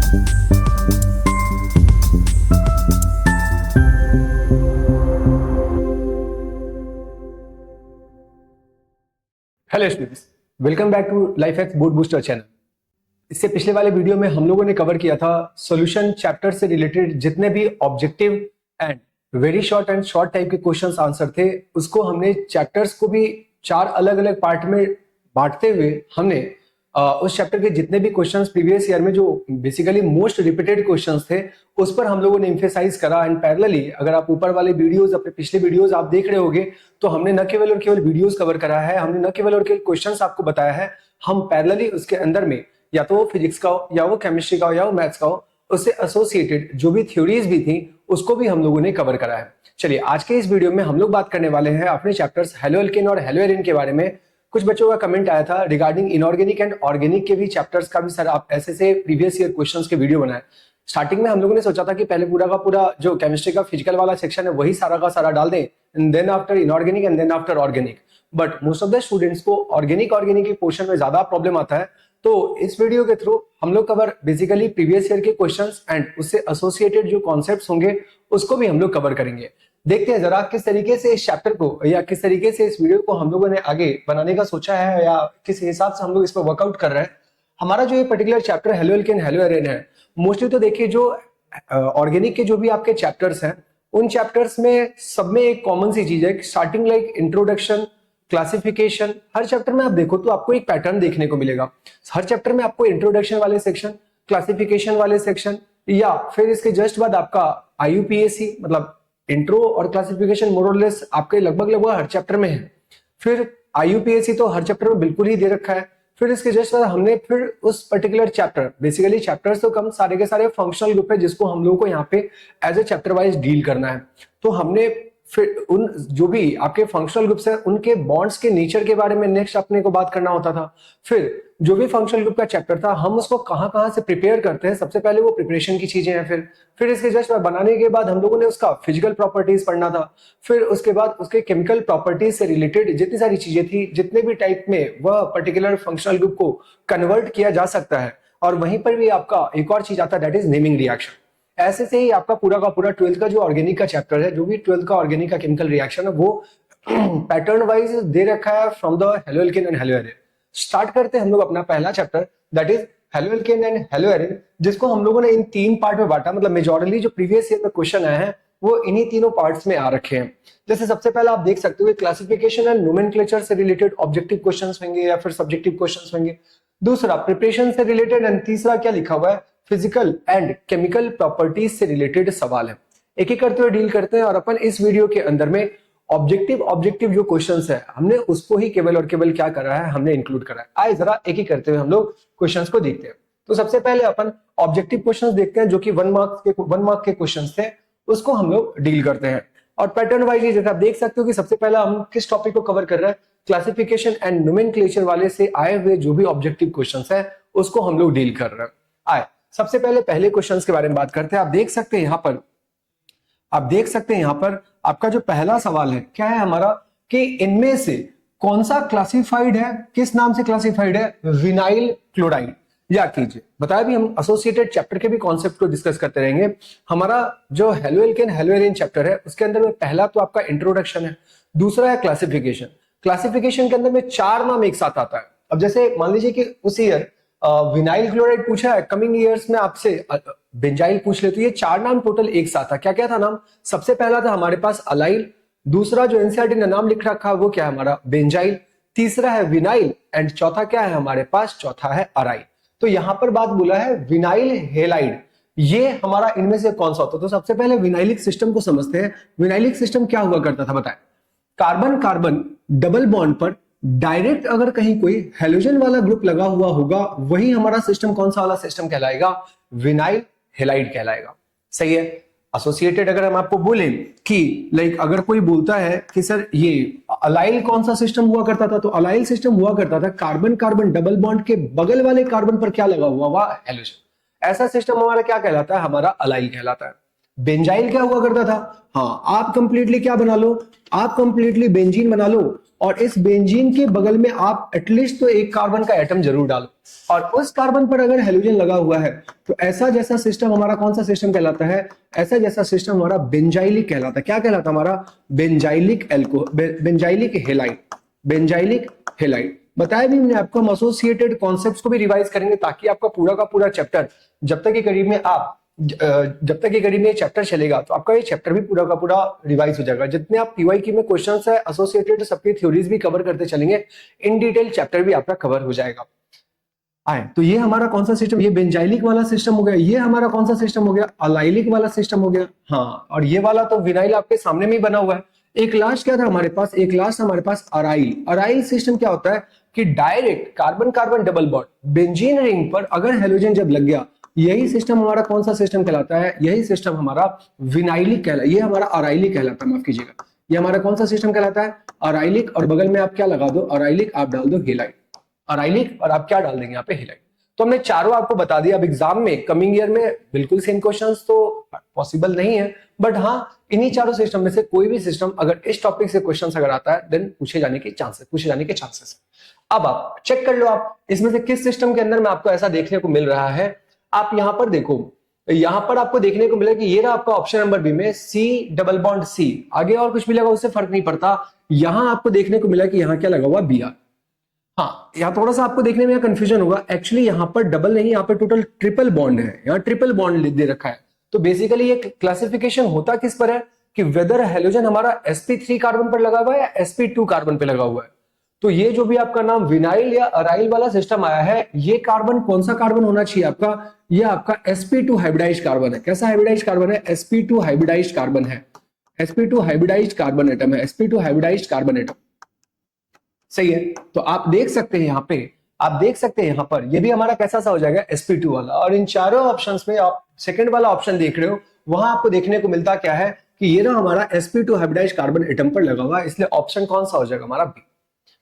Hello students, welcome back to life hacks board booster channel. इससे पिछले वाले video में हम लोगों ने कवर किया था सॉल्यूशन चैप्टर से रिलेटेड जितने भी objective and very short and short type के क्वेश्चंस आंसर थे, उसको हमने चैप्टर्स को भी 4 अलग अलग पार्ट में बांटते हुए हमने उस चैप्टर के जितने भी क्वेश्चंस प्रीवियस ईयर में जो बेसिकली मोस्ट रिपीटेड क्वेश्चंस थे उस पर हम लोगों ने एम्फेसाइज करा। एंड पैरेलली अगर आप ऊपर वाले वीडियोस, अपने पिछले वीडियोस आप देख रहे होंगे तो हमने न केवल और केवल वीडियोस कवर करा है, हमने न केवल और केवल क्वेश्चंस आपको बताया है, हम पैरेलली उसके अंदर में या तो वो फिजिक्स का हो या वो केमिस्ट्री का हो या वो मैथ्स का हो, उससे एसोसिएटेड जो भी थ्योरीज भी थी उसको भी हम लोगों ने कवर करा है। चलिए आज के इस वीडियो में हम लोग बात करने वाले हैं अपने चैप्टर्स हेलो एल्केन और हेलो एरिन के बारे में। कुछ बच्चों का कमेंट आया था रिगार्डिंग इनऑर्गेनिक एंड ऑर्गेनिक के भी चैप्टर्स का भी सर आप ऐसे प्रीवियस ईयर क्वेश्चंस के वीडियो बनाए। स्टार्टिंग में हम लोगों ने सोचा था कि पहले पूरा का पूरा जो केमिस्ट्री का फिजिकल वाला सेक्शन है वही सारा का सारा डाल दें, and then after inorganic and then after organic. But most of the students को ऑर्गेनिक के पोर्शन में ज्यादा प्रॉब्लम आता है, तो इस वीडियो के थ्रू हम लोग कवर बेसिकली प्रीवियस ईयर के क्वेश्चंस एंड उससे एसोसिएटेड जो कॉन्सेप्ट्स होंगे उसको भी हम लोग कवर करेंगे। देखते हैं जरा किस तरीके से इस चैप्टर को या किस तरीके से इस वीडियो को हम लोगों ने आगे बनाने का सोचा है या किस हिसाब से हम लोग इस पर वर्कआउट कर रहे हैं। हमारा जो ये particular chapter halo alkane hello Erin है, मोस्टली तो देखिए जो ऑर्गेनिक के जो भी आपके चैप्टर्स हैं उन चैप्टर्स में सब में एक कॉमन सी चीज है, स्टार्टिंग लाइक इंट्रोडक्शन, क्लासिफिकेशन। हर चैप्टर में आप देखो तो आपको एक पैटर्न देखने को मिलेगा। हर चैप्टर में आपको इंट्रोडक्शन वाले सेक्शन, क्लासिफिकेशन वाले सेक्शन, या फिर इसके जस्ट बाद आपका आईयूपीएसी मतलब इंट्रो और क्लासिफिकेशन मोरलेस आपके लगभग हर चैप्टर में है। फिर आईयूपीएसी तो हर चैप्टर में बिल्कुल ही दे रखा है। फिर इसके जस्ट बाद हमने फिर उस पर्टिकुलर चैप्टर, बेसिकली चैप्टर्स तो कम, सारे के सारे फंक्शनल ग्रुप है जिसको हम लोगों को यहाँ पे as a chapter wise deal करना है। तो हमने फिर उन जो भी आपके फंक्शनल ग्रुप्स है उनके बॉन्ड्स के नेचर के बारे में नेक्स्ट अपने को बात करना होता था। फिर जो भी फंक्शनल ग्रुप का चैप्टर था हम उसको कहाँ से प्रिपेयर करते हैं, सबसे पहले वो प्रिपरेशन की चीजें हैं। फिर इसके जस्ट बनाने के बाद हम लोगों ने उसका फिजिकल प्रॉपर्टीज पढ़ना था। फिर उसके बाद उसके केमिकल प्रॉपर्टीज से रिलेटेड जितनी सारी चीजें थी, जितने भी टाइप में वह पर्टिकुलर फंक्शनल ग्रुप को कन्वर्ट किया जा सकता है। और वहीं पर भी आपका एक और चीज आता है, दैट इज नेमिंग रिएक्शन। ऐसे से ही आपका पूरा का पूरा 12th का जो ऑर्गेनिक का चैप्टर है, जो भी 12th का ऑर्गेनिक का केमिकल रिएक्शन है, वो पैटर्न वाइज दे रखा है from the halo alkane and hello Erin. Start करते हैं हम लोग अपना पहला chapter, that is halo alkane and hello Erin, जिसको हम लोगों ने इन 3 पार्ट में बांटा। मतलब मेजॉरिटी जो प्रीवियस ईयर में क्वेश्चन आए हैं वो इन्हीं तीनों पार्ट्स में आ रखे हैं। जैसे सबसे पहले आप देख सकते हो क्लासिफिकेशन एंड नोमेनक्लेचर से रिलेटेड ऑब्जेक्टिव क्वेश्चंस होंगे या फिर सब्जेक्टिव क्वेश्चंस होंगे। दूसरा प्रिपरेशन से रिलेटेड, एंड तीसरा क्या लिखा हुआ है, फिजिकल एंड केमिकल प्रॉपर्टीज से रिलेटेड सवाल है। एक एक करते हुए डील करते हैं और अपन इस वीडियो के अंदर में ऑब्जेक्टिव जो क्वेश्चंस है हमने उसको ही केवल और केवल क्या करा है, हमने इंक्लूड करा है। आइए जरा एक एक करते हुए हम लोग क्वेश्चंस को देखते हैं। तो सबसे पहले अपन ऑब्जेक्टिव क्वेश्चंस देखते हैं जो कि 1 मार्क के क्वेश्चंस थे, उसको हम लोग डील करते हैं। और पैटर्न वाइज जैसे आप देख सकते हो कि सबसे पहला हम किस टॉपिक को कवर कर रहे हैं, क्लासिफिकेशन एंड नोमेनक्लेचर वाले से आए हुए जो भी ऑब्जेक्टिव क्वेश्चंस है उसको हम लोग डील कर रहे हैं। आए सबसे पहले क्वेश्चंस के बारे में बात करते हैं। आप देख सकते हैं यहाँ पर आपका जो पहला सवाल है क्या है हमारा, कि इनमें से कौन सा क्लासिफाइड है, किस नाम से क्लासिफाइड है, विनाइल क्लोराइड। या कीजिए बताया भी, हम एसोसिएटेड चैप्टर के भी कॉन्सेप्ट को डिस्कस करते रहेंगे। हमारा जो halo alkane hello Erin chapter है उसके अंदर में पहला तो आपका इंट्रोडक्शन है, दूसरा है क्लासिफिकेशन के अंदर में 4 नाम एक साथ आता है। अब जैसे मान लीजिए कि उस ईयर विनाइल क्लोराइड पूछा है, कमिंग ईयर्स में आपसे बेंजाइल पूछ ले, तो ये 4 नाम टोटल एक साथ था। क्या क्या था नाम, सबसे पहला था हमारे पास अलाइल, दूसरा जो एनसीईआरटी ने नाम लिख रखा है वो क्या है हमारा बेंजाइल, तीसरा है विनाइल, एंड चौथा क्या है हमारे पास, चौथा है अराइल। तो यहां पर बात बोला है विनाइल हेलाइड, ये हमारा इनमें से कौन सा होता है। तो सबसे पहले विनाइलिक सिस्टम को समझते हैं। विनाइलिक सिस्टम क्या हुआ करता था बताएं, कार्बन कार्बन डबल बॉन्ड पर डायरेक्ट अगर कहीं कोई हेलोजन वाला ग्रुप लगा हुआ होगा वही हमारा सिस्टम कौन सा वाला सिस्टम कहलाएगा, विनाइल हेलाइड कहलाएगा। सही है। एसोसिएटेड अगर हम आपको बोले कि लाइक अगर कोई बोलता है कि सर ये अलाइल कौन सा सिस्टम हुआ करता था, तो अलाइल सिस्टम हुआ करता था कार्बन कार्बन डबल बॉन्ड के बगल वाले कार्बन पर क्या लगा हुआ हेलोजन। ऐसा सिस्टम हमारा क्या कहलाता है, हमारा अलाइल कहलाता है। बेंजाइल क्या हुआ करता था, हाँ आप कंप्लीटली क्या बना लो, आप कंप्लीटली बेंजीन बना लो, और इस बेंजीन के बगल में आप एटलीस्ट तो एक कार्बन का एटम जरूर डालो, और उस कार्बन पर अगर हेलोजन लगा हुआ है तो ऐसा जैसा सिस्टम हमारा कौन सा सिस्टम कहलाता है? ऐसा जैसा सिस्टम हमारा बेंजाइलिक कहलाता है। क्या कहलाता है हमारा? Benzylic halide. बेंजाइलिक हेलाइड बताया भी मैंने आपको। हम एसोसिएटेड कॉन्सेप्ट्स को भी रिवाइज करेंगे ताकि आपका पूरा का पूरा चैप्टर जब तक ये करीब में चैप्टर चलेगा तो आपका ये चैप्टर भी पूरा का पूरा रिवाइज हो जाएगा। जितने आप पीवाईक्यू में क्वेश्चंस है एसोसिएटेड सबकी थ्योरीज भी कवर करते चलेंगे, इन डिटेल चैप्टर भी आपका कवर हो जाएगा। आए तो ये हमारा कौन सा सिस्टम? ये बेंजाइलिक वाला सिस्टम हो गया। ये हमारा कौन सा सिस्टम हो गया? अलाइलिक वाला सिस्टम हो गया। हाँ, और ये वाला तो विनाइल आपके सामने में ही बना हुआ है। एक लास्ट क्या था हमारे पास? एक लास्ट हमारे पास अराइल। अराइल सिस्टम क्या होता है कि direct carbon carbon double bond benzene ring पर अगर हेलोजन जब लग गया, यही सिस्टम हमारा कौन सा सिस्टम कहलाता है? यही सिस्टम हमारा विनाइलिक कहलाता है। ये हमारा अराइलिक कहलाता है, माफ कीजिएगा। ये हमारा कौन सा सिस्टम कहलाता है? अराइलिक। और बगल में आप क्या लगा दो? अराइलिक आप डाल दो हेलाइड। अराइलिक और आप क्या डाल देंगे यहाँ पे? हेलाइड। तो हमने चारों आपको बता दिया। अब एग्जाम में कमिंग ईयर में बिल्कुल सेम क्वेश्चंस तो पॉसिबल नहीं है, बट हाँ इन्हीं चारों सिस्टम में से कोई भी सिस्टम अगर इस टॉपिक से क्वेश्चंस अगर आता है देन पूछे जाने के चांसेस। अब आप चेक कर लो आप इसमें से किस सिस्टम के अंदर में आपको ऐसा देखने को मिल रहा है। आप यहां पर देखो, यहां पर आपको देखने को मिला कि ये रहा आपका ऑप्शन नंबर बी में सी डबल बॉन्ड सी। आगे और कुछ भी लगा उससे फर्क नहीं पड़ता। यहां आपको देखने को मिला कि यहां क्या लगा हुआ? B R. हाँ, यहाँ थोड़ा सा आपको देखने में कंफ्यूजन होगा। एक्चुअली यहाँ पर डबल नहीं, यहाँ पर टोटल ट्रिपल बॉन्ड है। यहाँ ट्रिपल बॉन्ड दे रखा है। तो बेसिकली ये क्लासिफिकेशन होता किस पर है कि वेदर हेलोजन हमारा sp3 कार्बन पर लगा हुआ है या sp2 कार्बन पर लगा हुआ है। तो ये जो भी आपका नाम विनाइल या अराइल वाला सिस्टम आया है, ये कार्बन कौन सा कार्बन होना चाहिए आपका? ये आपका sp2 हाइब्रिडाइज्ड कार्बन है। कैसा हाइब्रिडाइज्ड कार्बन है? sp2 हाइब्रिडाइज्ड कार्बन है। sp2 हाइब्रिडाइज्ड कार्बन एटम है। sp2 हाइब्रिडाइज्ड कार्बन एटम, सही है। तो आप देख सकते हैं यहाँ पे, आप देख सकते हैं यहाँ पर ये भी हमारा कैसा सा हो जाएगा? sp2 वाला। और इन चारों ऑप्शंस में आप सेकंड वाला ऑप्शन देख रहे हो, वहां आपको देखने को मिलता क्या है कि ये ना हमारा sp2 हाइब्रिडाइज्ड कार्बन एटम पर लगा हुआ है, इसलिए ऑप्शन कौन सा हो जाएगा हमारा? बी।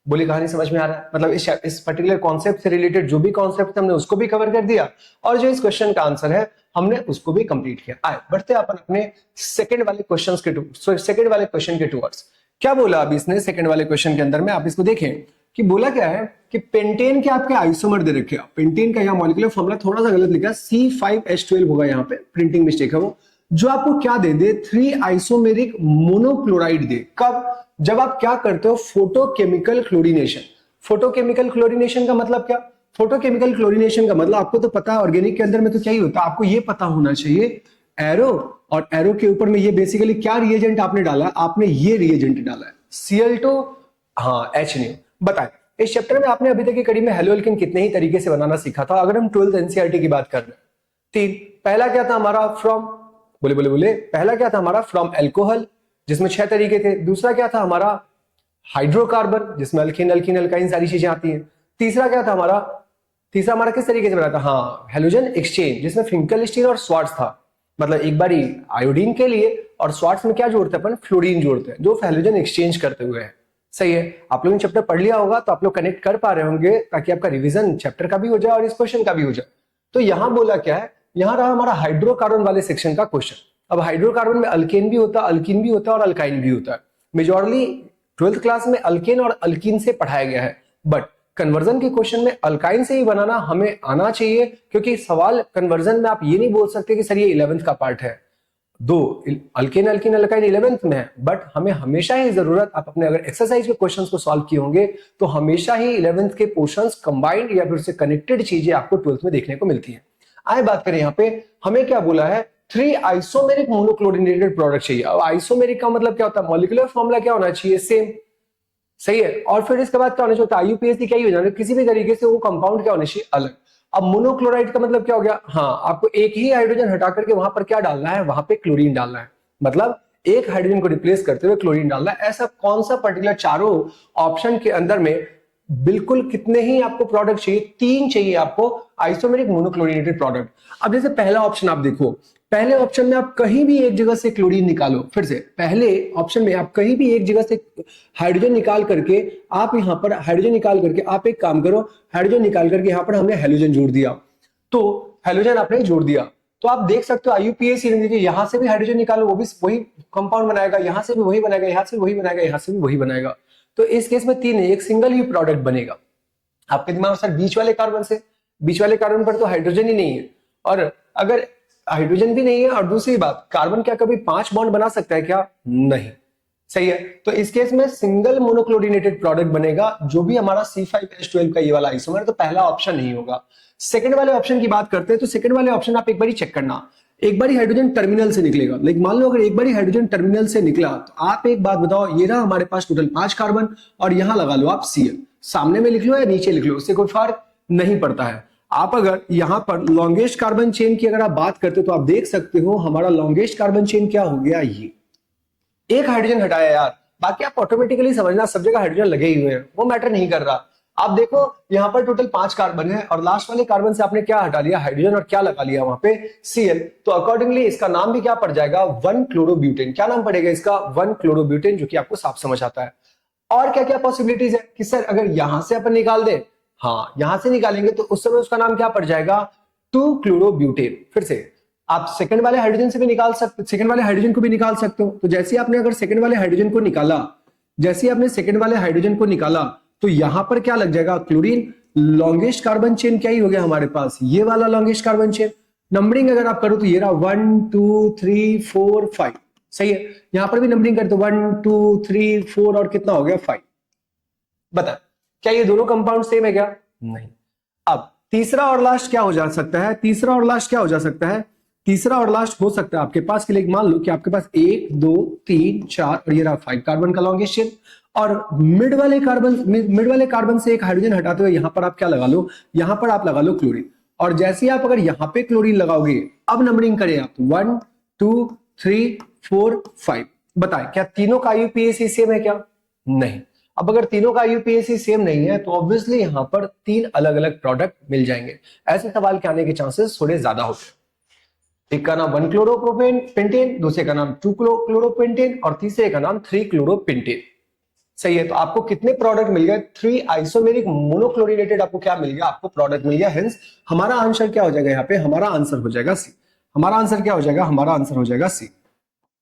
बोली कहानी समझ में आ रहा है? मतलब इस पर्टिकुलर कॉन्सेप्ट से रिलेटेड जो भी कॉन्सेप्ट हमने उसको भी कवर कर दिया और जो इस क्वेश्चन का आंसर है हमने उसको भी कंप्लीट किया। आए बढ़ते अपन अपने सेकंड वाले क्वेश्चन के टूवर्ड्स। क्या बोला अभी इसने सेकंड वाले क्वेश्चन के अंदर में? आप इसको देखें कि बोला क्या है कि पेंटेन के आपके आइसोमर दे रखे। पेंटेन का यहाँ मॉलिक्यूलर फॉर्मूला थोड़ा सा गलत लिखा है, C5H12 होगा। यहाँ पे प्रिंटिंग मिस्टेक है वो। जो आपको क्या दे दे? 3 आइसोमेरिक मोनोक्लोराइड दे। कब? जब आप क्या करते हो? Photochemical chlorination. फोटोकेमिकल क्लोरीनेशन का मतलब क्या? फोटोकेमिकल क्लोरीनेशन का मतलब आपको तो पता है, ऑर्गेनिक के अंदर में तो क्या ही होता है, आपको ये पता होना चाहिए। एरो, और एरो के ऊपर में ये बेसिकली क्या रिएजेंट आपने डाला? आपने ये रिएजेंट डाला है Cl2 हाँ H बताए। इस चैप्टर में आपने अभी तक के कड़ी में हेलो एल्केन कितने ही तरीके से बनाना सीखा था। अगर हम 12th एनसीईआरटी की बात कर रहे हैं, 3 पहला क्या था हमारा? फ्रॉम, बोले पहला क्या था हमारा? फ्रॉम एल्कोहल, जिसमें 6 तरीके थे। दूसरा क्या था हमारा? हाइड्रोकार्बन, जिसमें अल्कीन अल्कीन अल्काइन सारी चीजें आती हैं। तीसरा क्या था हमारा? तीसरा हमारा किस तरीके से बना था? हाँ, हेलोजन एक्सचेंज, जिसमें फिंकलस्टीन और स्वार्ट्ज था। मतलब एक बारी आयोडीन के लिए और स्वार्ट्ज में क्या जोड़ते हैं अपन? फ्लोरीन जोड़ते हैं, जो हेलोजन एक्सचेंज करते हुए है। सही है। आप लोगों ने चैप्टर पढ़ लिया होगा तो आप लोग कनेक्ट कर पा रहे होंगे ताकि आपका रिवीजन चैप्टर का भी हो जाए और इस क्वेश्चन का भी हो जाए। तो यहां बोला क्या है? यहां रहा हमारा हाइड्रोकार्बन वाले सेक्शन का क्वेश्चन। अब हाइड्रोकार्बन में अल्केन भी होता है, अल्कीन भी होता है और अल्काइन भी होता है। मेजॉरली 12th क्लास में अल्केन और अल्कीन से पढ़ाया गया है, बट कन्वर्जन के क्वेश्चन में अल्काइन से ही बनाना हमें आना चाहिए, क्योंकि सवाल कन्वर्जन में आप ये नहीं बोल सकते कि सर ये 11th का पार्ट है। दो अल्केन अल्कीन अल्काइन 11th में है, बट हमें हमेशा ही जरूरत, आप अपने अगर एक्सरसाइज के क्वेश्चंस को सॉल्व किए होंगे तो हमेशा ही 11th के पोर्शंस कंबाइंड या फिर उससे कनेक्टेड चीजें आपको 12th में देखने को मिलती है। आए बात करें यहाँ पे हमें क्या बोला है? 3 आइसोमेरिक मोनोक्लोरिनेटेड प्रोडक्ट चाहिए। अब आइसोमेरिक का मतलब क्या होता है? मॉलिक्यूलर फॉर्मूला क्या होना चाहिए? सेम। सही है। और फिर इसके बाद क्या होना चाहिए? आईयूपीएसी क्या ही हो जाना, किसी भी तरीके से वो कंपाउंड क्या होना चाहिए? अलग। अब मोनोक्लोराइड का मतलब क्या हो गया? हाँ, आपको एक ही हाइड्रोजन हटा करके वहां पर क्या डालना है? वहां पे क्लोरीन डालना है। मतलब एक हाइड्रोजन को रिप्लेस करते हुए क्लोरीन डालना है। ऐसा कौन सा पर्टिकुलर चारों ऑप्शन के अंदर में बिल्कुल कितने ही आपको प्रोडक्ट चाहिए? 3 चाहिए आपको आइसोमेरिक मोनोक्लोरिनेटेड प्रोडक्ट। अब जैसे पहला ऑप्शन आप देखो, पहले ऑप्शन में आप कहीं भी एक जगह से क्लोरीन निकालो। फिर से पहले ऑप्शन में आप कहीं भी एक जगह से हाइड्रोजन निकाल करके आप यहां पर हाइड्रोजन निकाल करके आप एक काम करो, हाइड्रोजन निकाल करके यहां पर हमने हेलोजन जोड़ दिया। तो हेलोजन आपने जोड़ दिया तो आप देख सकते हो आईयूपीएसी यहां से भी हाइड्रोजन निकालो, वो भी वही कंपाउंड बनाएगा, यहां से भी वही बनाएगा, यहां से वही बनाएगा, यहां से भी वही बनाएगा। तो इस केस में 3 नहीं, एक सिंगल ही प्रोडक्ट बनेगा। आपके दिमाग में सर बीच वाले कार्बन से, बीच वाले कार्बन पर तो हाइड्रोजन ही नहीं है, और अगर हाइड्रोजन भी नहीं है और दूसरी बात कार्बन क्या कभी 5 बॉन्ड बना सकता है क्या? नहीं। सही है, तो इस केस में सिंगल मोनोक्लोरीनेटेड प्रोडक्ट बनेगा जो भी हमारा C5H12 का ये वाला आइसोमर, तो पहला ऑप्शन नहीं होगा। सेकंड वाले ऑप्शन की बात करते हैं, तो सेकंड वाले ऑप्शन आप एक बार चेक करना, एक बार हाइड्रोजन टर्मिनल से निकलेगा। लाइक मान लो अगर एक बार हाइड्रोजन टर्मिनल से निकला तो आप एक बात बताओ, ये रहा हमारे पास टोटल 5 कार्बन और यहां लगा लो आप Cl, सामने में लिख लो या नीचे लिख लो, उससे कोई फर्क नहीं पड़ता है। आप अगर यहां पर लॉन्गेस्ट कार्बन चेन की अगर आप बात करते हो तो आप देख सकते हो हमारा लॉन्गेस्ट कार्बन चेन क्या हो गया, ये एक हाइड्रोजन हटाया यार, बाकी आप ऑटोमेटिकली समझना सब जगह हाइड्रोजन लगे ही हुए हैं, वो मैटर नहीं कर रहा। आप देखो यहां पर टोटल 5 कार्बन है और लास्ट वाले कार्बन से आपने क्या हटा लिया, हाइड्रोजन, और क्या लगा लिया वहां पे Cl, तो अकॉर्डिंगली इसका नाम भी क्या पड़ जाएगा, 1-क्लोरोब्यूटेन। क्या नाम पड़ेगा इसका, 1-क्लोरोब्यूटेन, जो कि आपको साफ समझ आता है। और क्या क्या पॉसिबिलिटीज है कि सर अगर यहां से अपन निकाल दे, हाँ यहां से निकालेंगे तो उस समय उसका नाम क्या पड़ जाएगा, 2-क्लोरोब्यूटेन। फिर से आप सेकंड वाले हाइड्रोजन से भी निकाल सकते, सेकंड वाले हाइड्रोजन को भी निकाल सकते हो। तो जैसे आपने अगर सेकंड वाले हाइड्रोजन को निकाला, जैसे आपने सेकंड वाले हाइड्रोजन को निकाला तो यहां पर क्या लग जाएगा, क्लोरीन। लॉन्गेस्ट कार्बन चेन क्या ही हो गया हमारे पास, ये वाला लॉन्गेस्ट कार्बन चेन। नंबरिंग अगर आप करो तो ये रहा 1 2 3 4 5, सही है। यहां पर भी नंबरिंग करते 1 2 3 4 और कितना हो गया 5। बता क्या ये दोनों कंपाउंड सेम है क्या? नहीं। अब तीसरा और लास्ट क्या हो जा सकता है, तीसरा और लास्ट क्या हो जा सकता है, तीसरा और लास्ट हो सकता है आपके पास के लिए, मान लो कि आपके पास 1 2 3 4 और ये रहा 5 कार्बन का लॉन्गेस्ट चेन, और मिड वाले कार्बन से एक हाइड्रोजन हटाते हुए यहां पर आप क्या लगा लो, यहां पर आप लगा लो क्लोरीन। और जैसे ही आप अगर यहां पे क्लोरीन लगाओगे, अब नंबरिंग करें आप 1 2 3 4 5, बताएं क्या तीनों का IUPAC सेम है क्या? नहीं। अब अगर तीनों का IUPAC सेम नहीं है तो ऑब्वियसली यहां पर 3 अलग अलग प्रोडक्ट मिल जाएंगे। ऐसे सवाल के आने के चांसेस थोड़े ज्यादा होते हैं। एक का नाम 1-क्लोरोप्रोपेन पेंटेन, दूसरे का नाम 2-क्लोरोपेंटेन और तीसरे का नाम 3-क्लोरोपेंटेन। सही है, तो आपको कितने प्रोडक्ट मिल गए, 3 आइसोमेरिक मोनोक्लोरीनेटेड आपको क्या मिल गया, आपको प्रोडक्ट मिल गया। हेंस हमारा आंसर क्या हो जाएगा, यहाँ पे हमारा आंसर हो जाएगा सी। हमारा आंसर क्या हो जाएगा, हमारा आंसर हो जाएगा सी।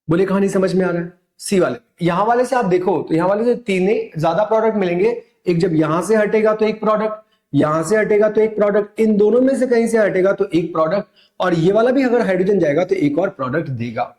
बोले कहानी समझ में आ रहा है? सी वाले, यहां वाले से आप देखो तो यहां वाले से 3 ज्यादा प्रोडक्ट मिलेंगे। एक जब यहां से हटेगा तो एक प्रोडक्ट, यहां से हटेगा तो एक प्रोडक्ट, इन दोनों में से कहीं से हटेगा तो एक प्रोडक्ट, और ये वाला भी अगर हाइड्रोजन जाएगा तो एक और प्रोडक्ट देगा।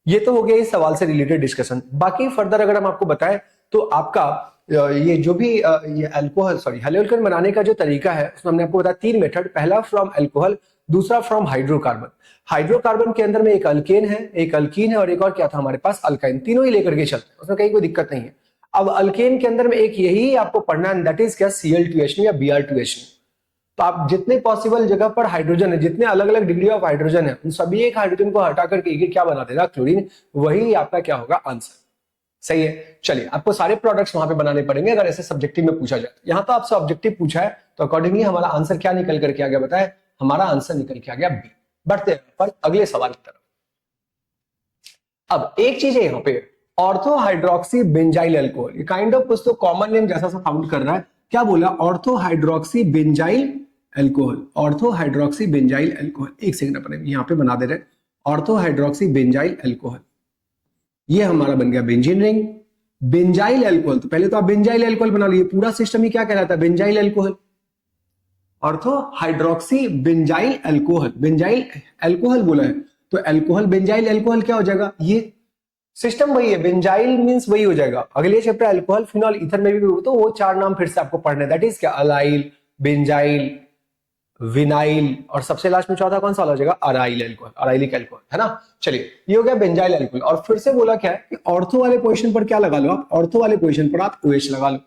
ये तो हो गया इस सवाल से रिलेटेड डिस्कशन। बाकी फर्दर अगर हम आपको बताएं तो आपका ये जो भी ये अल्कोहल हेलोअल्केन बनाने का जो तरीका है उसमें हमने आपको बताया 3 मेथड। पहला फ्रॉम अल्कोहल, दूसरा फ्रॉम हाइड्रोकार्बन। हाइड्रोकार्बन के अंदर में एक अल्केन है, एक अल्कीन है और एक और क्या था हमारे पास, अल्काइन। तीनों ही लेकर के चलते हैं, उसमें कहीं कोई दिक्कत नहीं है। अब अल्केन के अंदर में एक यही आपको पढ़ना है, दैट इज क्या, Cl2H या Br2H। तो आप जितने पॉसिबल जगह पर हाइड्रोजन है, जितने अलग अलग डिग्री ऑफ हाइड्रोजन है, उन सभी एक हाइड्रोजन को हटा करके एक क्या बना देगा, क्लोरीन। वही आपका क्या होगा, आंसर। सही है, चलिए आपको सारे प्रोडक्ट्स वहां पे बनाने पड़ेंगे अगर ऐसे सब्जेक्टिव में पूछा जाए। यहां तो आपसे ऑब्जेक्टिव पूछा है तो अकॉर्डिंगली हमारा आंसर क्या निकल करके आ गया, बताए, हमारा आंसर निकल के आ गया बी। बढ़ते हैं पर अगले सवाल की तरफ। अब एक चीज है यहाँ पे, ऑर्थो हाइड्रोक्सी बेंजाइल अल्कोहल, ये काइंड ऑफ कुछ तो कॉमन नेम जैसा सा साउंड कर रहा है। क्या बोला, ortho hydroxy benzyl alcohol, ortho hydroxy benzyl alcohol. एक सेकंड अपन यहाँ पे बना दे रहे, ऑर्थो हाइड्रोक्सी बेंजाइल अल्कोहल, ये हमारा बन गया बेंजीन रिंग। बेंजाइल अल्कोहल, तो पहले तो आप बेंजाइल अल्कोहल बना लिए, पूरा सिस्टम ही क्या कहलाता है, benzyl alcohol. Ortho hydroxy benzyl alcohol, benzyl alcohol बोला है तो अल्कोहल बेंजाइल अल्कोहल क्या हो जाएगा, ये सिस्टम वही है, बेंजाइल मींस वही हो जाएगा। अगले चैप्टर अल्कोहल फिनॉल ईथर में भी तो वो 4 नाम फिर से आपको पढ़ने, दैट इज क्या, अलाइल, बेंजाइल, विनाइल और सबसे लास्ट में चौथा कौन सा हो जाएगा, अराइल अल्कोहल, अराइलिक अल्कोहल, है ना। चलिए ये हो गया बेंजाइल अल्कोहल। और फिर से बोला क्या है कि ऑर्थो वाले पोजीशन पर क्या लगा लो आप, ऑर्थो वाले पोजीशन पर आप OH लगा लो।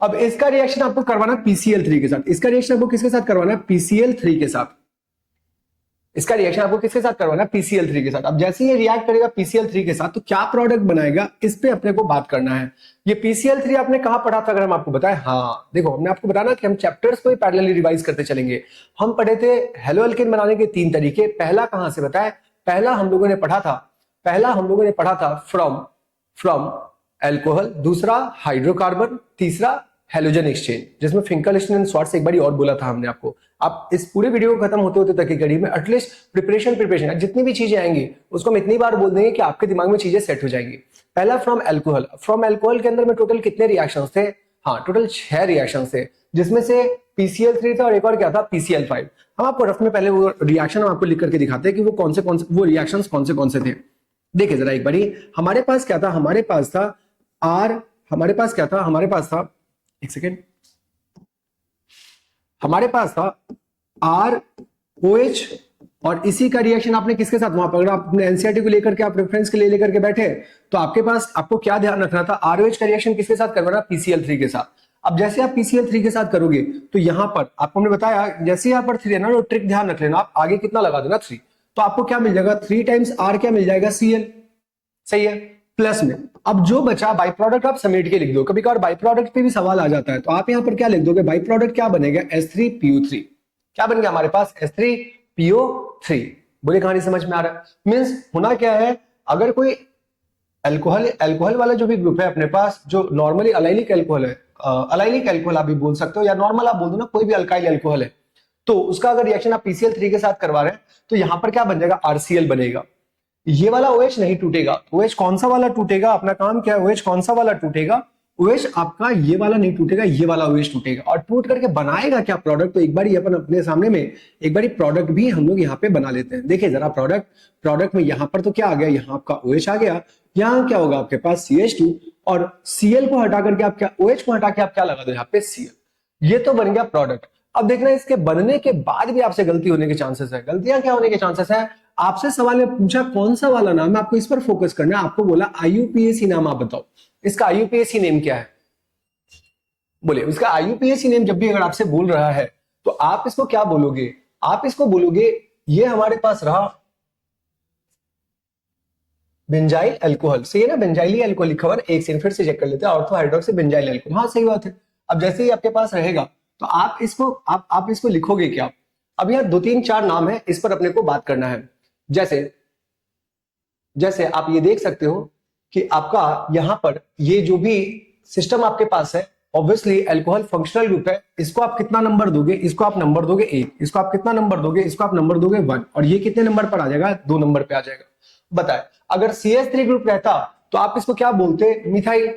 अब इसका रिएक्शन आपको करवाना PCl3 के साथ, इसका रिएक्शन आपको किसके साथ करवाना है, PCl3 के साथ। इसका रिएक्शन आपको किसके साथ करवाना है, PCl3 के साथ। अब जैसे ये रिएक्ट करेगा PCl3 के साथ तो क्या प्रोडक्ट बनाएगा, इस पे अपने को बात करना है। ये PCl3 आपने कहां पढ़ा था अगर हम आपको बताएं, हाँ देखो हमने आपको बताना कि हम चैप्टर्स को ही पैरेलली रिवाइज करते चलेंगे। हम पढ़े थे हेलोअल्केन बनाने के 3 तरीके। पहला कहां से बताएं, पहला हम लोगों ने पढ़ा था फ्रॉम अल्कोहल, दूसरा हाइड्रोकार्बन, तीसरा हेलोजन एक्सचेंज, जिसमें फिंकलस्टीन एंड स्वार्ट्ज एक बार और बोला था हमने आपको। आप इस पूरे वीडियो को खत्म होते होते तक की कड़ी में एटलीस्ट प्रिपरेशन जितनी भी चीजें आएंगी उसको हम इतनी बार बोल देंगे कि आपके दिमाग में चीजें सेट हो जाएंगी। पहला फ्रॉम अल्कोहल के अंदर में टोटल कितने रिएक्शन थे? हाँ, टोटल 6 रिएक्शन थे, जिसमें से PCl3 था और एक और क्या था, PCl5। हम आपको रफ में पहले वो रिएक्शन हम आपको लिख करके दिखाते हैं कि वो कौन से वो रिएक्शंस कौन से थे। देखिए जरा एक बारी, हमारे पास क्या था, हमारे पास था एक सेकेंड, हमारे पास था ROH और इसी का रिएक्शन आपने किसके साथ, वहां पर अगर आप अपने एनसीईआरटी को लेकर के आप रेफरेंस के लिए लेकर के बैठे तो आपके पास आपको क्या ध्यान रखना था, ROH का रिएक्शन किसके साथ करवाना, PCl3 के साथ। अब जैसे आप PCl3 के साथ करोगे तो यहां पर आपको हमने बताया जैसे यहां पर 3 है ना, तो ट्रिक ध्यान रख लेना, आप आगे कितना लगा देना 3, तो आपको क्या मिल जाएगा 3 टाइम्स R क्या मिल जाएगा, Cl, सही है, प्लस में। अब जो बचा बाई प्रोडक्ट आप समेट के लिख दो, कभी कभार बाई प्रोडक्ट पे भी सवाल आ जाता है, तो आप यहां पर क्या लिख दोगे, बाई प्रोडक्ट क्या बनेगा, S3PO3। क्या बन गया हमारे पास, S3PO3। बोले कहानी समझ में आ रहा है? मींस होना क्या है, अगर कोई अल्कोहल वाला जो भी ग्रुप है अपने पास, जो नॉर्मली अलाइलिक अल्कोहल है, अलाइलिक अल्कोहल आप भी बोल सकते हो या नॉर्मल आप बोल दो ना, कोई भी अल्काइल अल्कोहल है, तो उसका अगर रिएक्शन आप PCl3 के साथ करवा रहे हैं तो यहां पर क्या बन जाएगा, RCl बनेगा। ये वाला OH नहीं टूटेगा। OH कौन सा वाला टूटेगा, अपना काम क्या है, OH कौन सा वाला टूटेगा, OH आपका ये वाला नहीं टूटेगा, ये वाला OH टूटेगा। और टूट करके बनाएगा क्या प्रोडक्ट, तो एक बार अपन अपने सामने में एक बार प्रोडक्ट भी हम लोग यहाँ पे बना लेते हैं। देखिए जरा प्रोडक्ट में यहाँ पर तो क्या आ गया, यहाँ आपका OH आ गया, यहाँ क्या होगा आपके पास CH2 और Cl को हटा करके आप क्या, OH को हटा के आप क्या लगा दो यहाँ पे Cl, ये तो बन गया प्रोडक्ट। अब देखना इसके बनने के बाद भी आपसे गलती होने के चांसेस है। गलतियां क्या होने के चांसेस है, आपसे सवाल में पूछा कौन सा वाला नाम है, आपको इस पर फोकस करना है। आपको बोला IUPAC नाम, आप बताओ इसका IUPAC नेम क्या है। बोले उसका IUPAC नेम जब भी अगर आपसे बोल रहा है तो आप इसको क्या बोलोगे, आप इसको बोलोगे ये हमारे पास रहा बेंजाइल अल्कोहल, सही है ना, बेंजाइली अल्कोहल लिखा हुआ है। एक सेकंड फिर से चेक कर लेते हैं, ऑर्थो हाइड्रोक्सी बेंजाइल अल्कोहल, हाँ सही बात है। अब जैसे ही आपके पास रहेगा तो आप इसको लिखोगे क्या। अब यहाँ 2-3-4 नाम है, इस पर अपने को बात करना है। जैसे आप ये देख सकते हो कि आपका यहाँ पर ये जो भी सिस्टम आपके पास है, ऑब्वियसली अल्कोहल फंक्शनल ग्रुप है, इसको आप कितना नंबर दोगे, इसको आप नंबर दोगे 1, इसको आप कितना नंबर दोगे, इसको आप नंबर दोगे 1, और ये कितने नंबर पर आ जाएगा, 2 नंबर पे आ जाएगा। बताए अगर CH3 ग्रुप रहता तो आप इसको क्या बोलते, मिथाइल।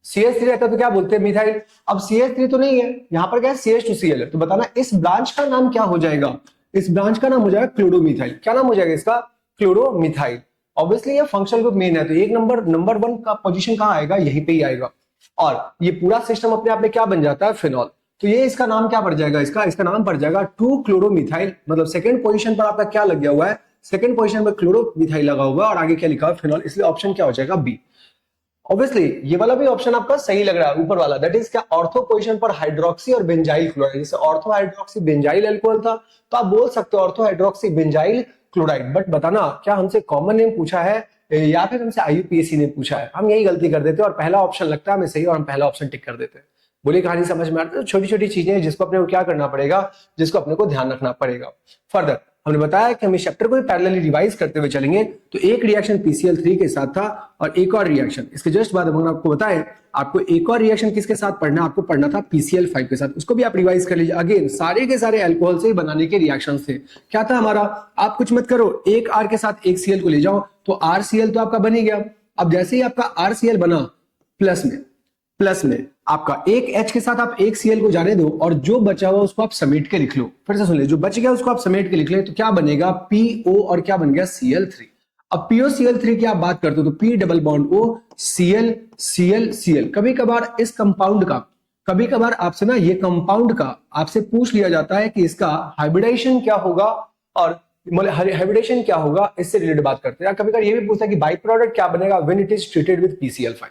CH3 रहता तो क्या बोलते हैं, मिथाइल। अब CH3 तो नहीं है, यहां पर क्या है CH2Cl है, तो बताना इस ब्रांच का नाम क्या हो जाएगा, इस ब्रांच का नाम हो जाएगा क्लोरोमिथाइल। क्या नाम हो जाएगा इसका, क्लोरोमिथाइल। ऑब्वियसली ये फंक्शनल ग्रुप मेन है, तो एक नंबर 1 का पोजीशन कहां आएगा, यहीं पे ही आएगा। और ये पूरा सिस्टम अपने आप में क्या बन जाता है, फिनॉल। तो ये इसका नाम क्या पड़ जाएगा, इसका नाम पड़ जाएगा 2-क्लोरोमिथाइल। मतलब सेकंड पोजीशन पर आपका क्या लग गया हुआ है, सेकंड पोजीशन पर क्लोरोमिथाइल लगा हुआ है और आगे क्या लिखा है, फिनॉल, इसलिए ऑप्शन क्या हो जाएगा, बी। ऑब्वियसली ये वाला भी ऑप्शन आपका सही लग रहा है ऊपर वाला, दैट इज क्या, ऑर्थो पोजीशन पर हाइड्रोक्सी और बेंजाइल क्लोराइड। जैसे ऑर्थो हाइड्रोक्सी बेंजाइल अल्कोहल था तो आप बोल सकते हो ortho hydroxy benzyl chloride. But बताना क्या हमसे कॉमन नेम पूछा है या फिर हमसे IUPAC ने पूछा है। हम यही गलती कर देते हैं और पहला ऑप्शन लगता है हमें सही और हम पहला ऑप्शन टिक कर देते हैं। बोली कहानी समझ में आती है। छोटी छोटी चीजें हैं जिसको अपने को क्या करना पड़ेगा, जिसको अपने को ध्यान रखना पड़ेगा। फर्दर हमने बताया कि हम इस चैप्टर को पैरेलली रिवाइज करते हुए चलेंगे। तो एक रिएक्शन PCl3 के साथ था और एक और रिएक्शन इसके जस्ट बाद हम आपको बताएं, आपको एक और रिएक्शन किसके साथ पढ़ना, आपको पढ़ना था PCl5 के साथ, उसको भी आप रिवाइज कर लीजिए। अगेन सारे के सारे अल्कोहल से बनाने के रिएक्शन थे। क्या था हमारा, आप कुछ मत करो, एक R के साथ एक Cl को ले जाओ तो RCl तो आपका बन ही गया। अब जैसे ही आपका RCl बना प्लस में आपका एक H के साथ आप एक Cl को जाने दो और जो बचा हुआ उसको आप समेट के लिख लो। फिर से सुन ले, जो बच गया उसको आप समेट के लिख ले तो क्या बनेगा, PO और क्या बन गया, Cl3। अब POCl3 की आप बात करते हो तो P double bond O Cl। कभी कभार इस कंपाउंड का, कभी कभार आपसे ना ये कंपाउंड का आपसे पूछ लिया जाता है कि इसका हाइब्रिडाइजेशन क्या होगा और हाइब्रिडेशन क्या होगा, इससे रिलेटेड बात करते हैं। कभी कभी ये भी पूछता है कि बाई प्रोडक्ट क्या बनेगा when it is treated with PCl5।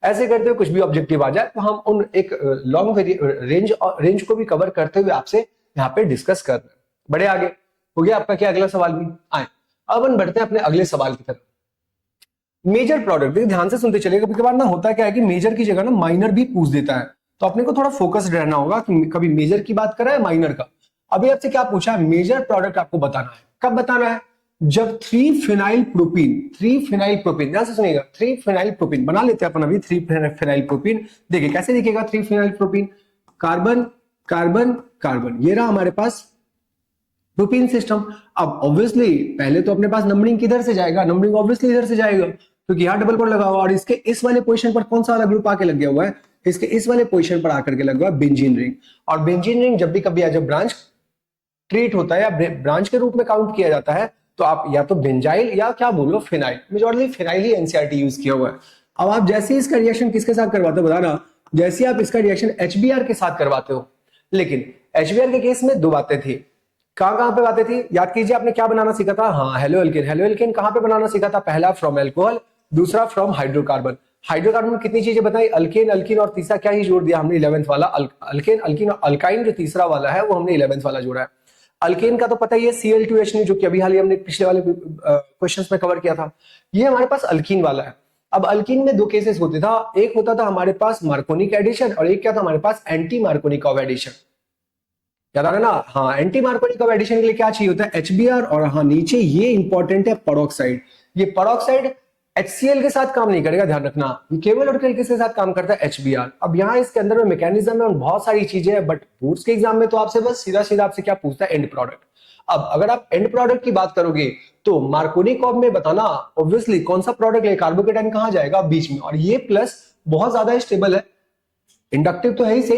ऐसे करते हुए कुछ भी ऑब्जेक्टिव आ जाए तो हम उन एक लॉन्ग रेंज को भी कवर करते हुए आपसे यहाँ पे डिस्कस कर रहे हैं। बड़े आगे हो गया आपका क्या, अगला सवाल भी आए। अब हम बढ़ते हैं अपने अगले सवाल की तरफ। मेजर प्रोडक्ट, ध्यान से सुनते चलिए। कभी कभार ना होता क्या है कि मेजर की जगह ना माइनर भी पूछ देता है, तो अपने को थोड़ा फोकस्ड रहना होगा कि कभी मेजर की बात करा है माइनर का। अभी आपसे क्या पूछा है, मेजर प्रोडक्ट आपको बताना है। कब बताना है, जब 3-फेनाइल प्रोपीन, ध्यान से सुनिएगा, 3-फेनाइल प्रोपीन बना लेते हैं अपन अभी। 3-फेनाइल प्रोपीन देखिए कैसे दिखेगा 3-फेनाइल प्रोपीन, कार्बन कार्बन कार्बन, ये रहा हमारे पास प्रोपीन सिस्टम। अब ऑब्वियसली पहले तो अपने पास नंबरिंग किधर से जाएगा, नंबरिंग ऑब्वियसली इधर से जाएगा, क्योंकि यहाँ डबल बॉन्ड लगा हुआ और इसके इस वाले पोजीशन पर कौन सा वाला ग्रुप आके लग गया हुआ है, इसके इस वाले पोजीशन पर आकर के लगा हुआ बेंजीन रिंग। और बेंजीन रिंग जब भी कभी एज अ ब्रांच ट्रीट होता है या ब्रांच के रूप में काउंट किया जाता है तो आप या तो बेंजाइल या क्या बोलो फिनाइल, मेजॉरिटी फिनाइल ही एनसीईआरटी यूज किया हुआ है। अब आप जैसे ही इसका रिएक्शन किसके साथ करवाते हो बताना, जैसे आप इसका रिएक्शन HBr के साथ करवाते हो, लेकिन HBr के केस में दो बातें थी। कहां पे बातें थी याद कीजिए, आपने क्या बनाना सीखा था, हाँ हेलो एल्केन। हेलो एल्केन कहां पे बनाना सीखा था, पहला फ्रॉम एल्कोहल, दूसरा फ्रॉम हाइड्रोकार्बन। हाइड्रोकार्बन कितनी चीजें बताई, अल्केन अल्कीन और तीसरा क्या ही जोड़ दिया हमने 11th वाला अल्केन अल्कीन और अल्काइन, जो तीसरा वाला है वो हमने 11th वाला जोड़ा है। अल्केन का तो पता ही है Cl2H, जो कि अभी हाल ही हमने पिछले वाले क्वेश्चंस में कवर किया था। ये हमारे पास अल्कीन वाला है। अब अल्कीन में दो केसेस होते था, एक होता था हमारे पास मार्कोनिक एडिशन और एक क्या था हमारे पास एंटी मार्कोनिक ऑफ एडिशन। याद आ रहा है ना, हाँ एंटी मार्कोनिक ऑफ एडिशन के लिए क्या चाहिए होता है HBr, और हाँ नीचे ये इंपॉर्टेंट है पेरोक्साइड। ये पेरोक्साइड HCl के साथ काम नहीं करेगा, ध्यान रखना, ये केवल और केवल किसके साथ काम करता है HBr। अब यहाँ इसके अंदर में मैकेनिज्म है और बहुत सारी चीजें हैं, बट बोर्ड्स के एग्जाम में तो आपसे बस सीधा सीधा आपसे क्या पूछता है, एंड प्रोडक्ट। अब अगर आप एंड प्रोडक्ट की बात करोगे तो मार्कोनिक ऑफ में बताना ऑब्वियसली कौन सा प्रोडक्ट है, कार्बोकेटाइन कहां जाएगा, बीच में, और ये प्लस बहुत ज्यादा स्टेबल है, इंडक्टिव तो है ही से,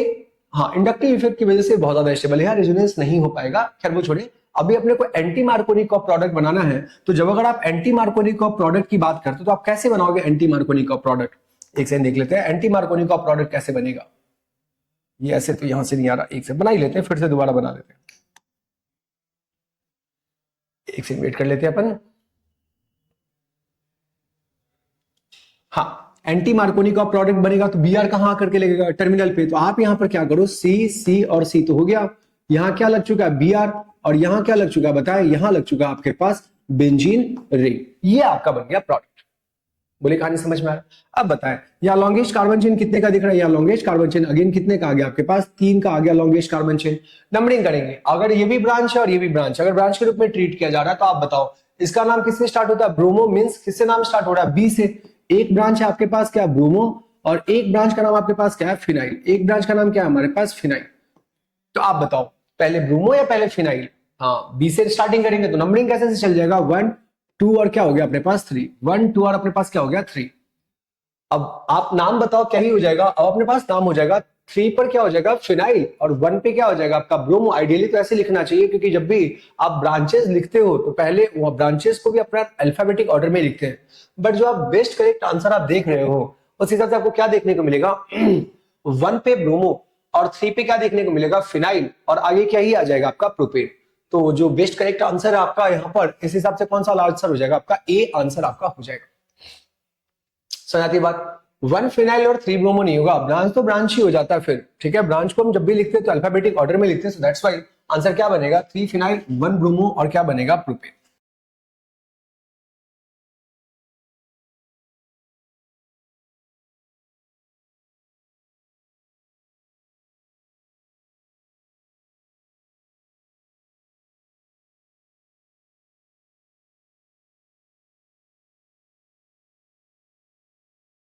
हाँ इंडक्टिव इफेक्ट की वजह से बहुत ज्यादा स्टेबल है, रेजोनेंस नहीं हो पाएगा। खैर वो छोड़े, अभी अपने को एंटी मार्कोनिक ऑफ प्रोडक्ट बनाना है। तो जब अगर आप एंटी मार्कोनिक ऑफ प्रोडक्ट की बात करते हो तो आप कैसे बनाओगे एंटी मार्कोनिक ऑफ प्रोडक्ट, एक से देख लेते हैं एंटी मार्कोनिक ऑफ प्रोडक्ट कैसे बनेगा। ये ऐसे तो यहां से नहीं आ रहा, एक से बना ही लेते हैं, फिर से दोबारा बना लेते हैं, एक से वेट कर लेते हैं अपन। हाँ एंटी मार्कोनिक ऑफ प्रोडक्ट बनेगा तो Br कहां आकर के लगेगा, टर्मिनल पे। तो आप यहां पर क्या करो, C और C तो हो गया, यहां क्या लग चुका है Br, और यहां क्या लग चुका है बताएं, यहां लग चुका आपके पास बेंजीन रिंग। ये आपका बन गया प्रोडक्ट। बोले कहानी समझ में आ रहा। अब बताएं यहाँ लॉन्गेस्ट कार्बन चेन कितने का दिख रहा है, यहाँ लॉन्गेस्ट कार्बन चेन अगेन कितने का आ गया आपके पास, 3 का आ गया लॉन्गेस्ट कार्बन चेन। नंबरिंग करेंगे, अगर ये भी ब्रांच है और ये भी ब्रांच, अगर ब्रांच के रूप में ट्रीट किया जा रहा है तो आप बताओ इसका नाम किससे स्टार्ट होता है, ब्रोमो, मींस किससे नाम स्टार्ट हो रहा है, बी से। एक ब्रांच है आपके पास क्या, ब्रोमो, और एक ब्रांच का नाम आपके पास क्या है, फिनाइल। एक ब्रांच का नाम क्या है हमारे पास, फिनाइल। तो आप बताओ पहले ब्रोमो या पहले फिनाइल, हाँ बी से स्टार्टिंग करेंगे तो नंबरिंग कैसे से चल जाएगा, 1 2 और क्या हो गया अपने पास 3, 1 2 और अपने पास क्या हो गया 3। अब आप नाम बताओ क्या ही हो जाएगा, अब अपने पास नाम हो जाएगा 3 पर क्या हो जाएगा फिनाइल, और 1 पे क्या हो जाएगा आपका ब्रोमो। आइडियली तो ऐसे लिखना चाहिए, क्योंकि जब भी आप ब्रांचेस लिखते हो तो पहले वो ब्रांचेस को भी अपना अल्फाबेटिक ऑर्डर में लिखते हैं, बट जो आप बेस्ट करेक्ट आंसर आप देख रहे हो उस हिसाब से आपको क्या देखने को मिलेगा 1 पे ब्रोमो और 3 पे क्या देखने को मिलेगा, फिनाइल, और आगे क्या ही आ जाएगा आपका प्रोपेन। तो जो बेस्ट करेक्ट आंसर है आपका यहाँ पर, इस हिसाब से कौन सा आंसर हो जाएगा आपका, ए आंसर आपका हो जाएगा। समझाती बात, 1 फिनाइल और 3 ब्रोमो नहीं होगा, ब्रांच तो ब्रांच ही हो जाता है फिर, ठीक है। ब्रांच को हम जब भी लिखते हैं तो अल्फाबेटिक ऑर्डर में लिखते हैं, सो दैट्स व्हाई आंसर क्या बनेगा, 3 फिनाइल 1 ब्रोमो और क्या बनेगा प्रोपेन।